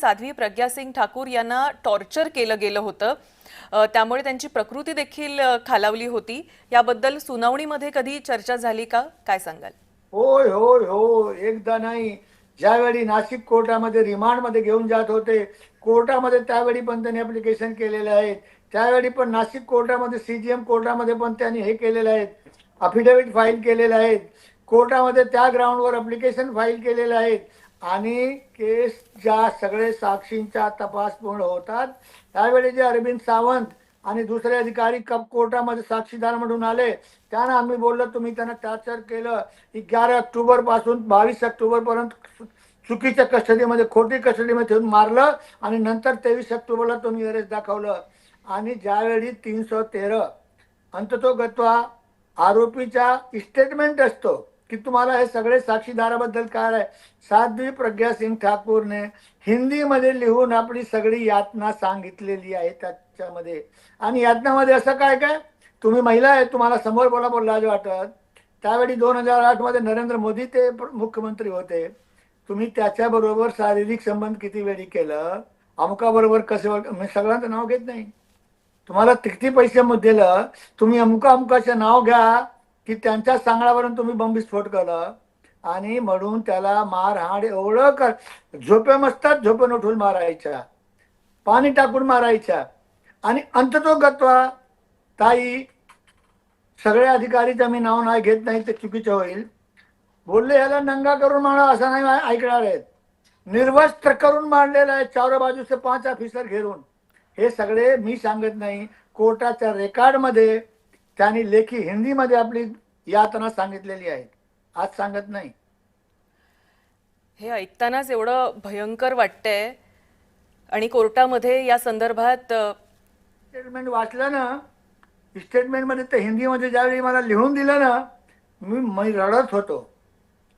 साध्वी प्रज्ञा सिंग ठाकूर यांना टॉर्चर केलं गेलं होतं। त्यामुळे त्यांची प्रकृती देखील खालावली होती। याबद्दल सुनावणीमध्ये कधी चर्चा झाली का? काय सांगाल? होय होय हो, एकदा नाही, ज्यावेळी नाशिक कोर्टामध्ये रिमांडमध्ये घेऊन जात होते, कोर्टामध्ये त्यावेळी पण त्यांनी ऍप्लिकेशन केलेले आहेत. त्यावेळी पण नाशिक कोर्टामध्ये, सीजीएम कोर्टामध्ये पण त्यांनी हे केलेले आहेत, अफिडेव्हिट फाईल केलेले आहेत. कोर्टामध्ये त्या ग्राउंडवर ऍप्लिकेशन फाईल केलेले आहेत. आणि केस ज्या सगळे साक्षींचा तपास पूर्ण होतात त्यावेळी जे अरविंद सावंत आणि दुसरे अधिकारी कप कोर्टामध्ये साक्षीदार म्हणून आले, त्यांना आम्ही बोललो तुम्ही त्यांना टॉर्चर केलं, 11 ऑक्टोबर पासून 22 ऑक्टोबर पर्यंत चुकीच्या कस्टडीमध्ये, खोटी कस्टडीमध्ये ठेवून मारलं आणि नंतर 23 ऑक्टोबरला तुम्ही अरेस्ट दाखवलं. आणि ज्यावेळी 313 अंततोगत्वा आरोपीचा स्टेटमेंट असतो की तुम्हाला हे सगळे साक्षीदाराबद्दल काय आहे, साध्वी प्रज्ञा सिंग ठाकूरने हिंदीमध्ये लिहून आपली सगळी यातना सांगितलेली आहे त्याच्यामध्ये. आणि यातनामध्ये असं काय काय, तुम्ही महिला आहे, तुम्हाला समोर बोला लाज वाटत. त्यावेळी 2008 मध्ये नरेंद्र मोदी ते मुख्यमंत्री होते. तुम्ही त्याच्याबरोबर शारीरिक संबंध किती वेळी केलं, अमुकाबरोबर कसे, मी सगळ्यांचं नाव घेत नाही, तुम्हाला किती पैसे दिलं, तुम्ही अमुका अमुकाचे नाव घ्या की त्यांच्या सांगण्यावरून तुम्ही बॉम्बस्फोट केलं. आणि म्हणून त्याला मारहाण एवढं कर, झोपे मस्तात झोपून उठून मारायच्या, पाणी टाकून मारायच्या. आणि अंततोगत्वा ताई, सगळे अधिकारीचं मी नाव नाही घेत नाही, ते चुकीचं होईल, बोलले याला नंगा करून मारा असं नाही ऐकणार आहेत, निर्वस्त्र करून मारलेलं आहे, चार बाजू से 5 ऑफिसर घेरून. हे सगळे मी सांगत नाही, कोर्टाच्या रेकॉर्डमध्ये त्यांनी लेखी हिंदीमध्ये आपली यातना सांगितलेली आहे, आज सांगत नाही. हे ऐकतानाच एवढं भयंकर वाटतंय। आणि कोर्टामध्ये या संदर्भात स्टेटमेंट वाचलं ना, स्टेटमेंटमध्ये ते हिंदीमध्ये ज्यावेळी मला लिहून दिलं ना, मी रडत होतो.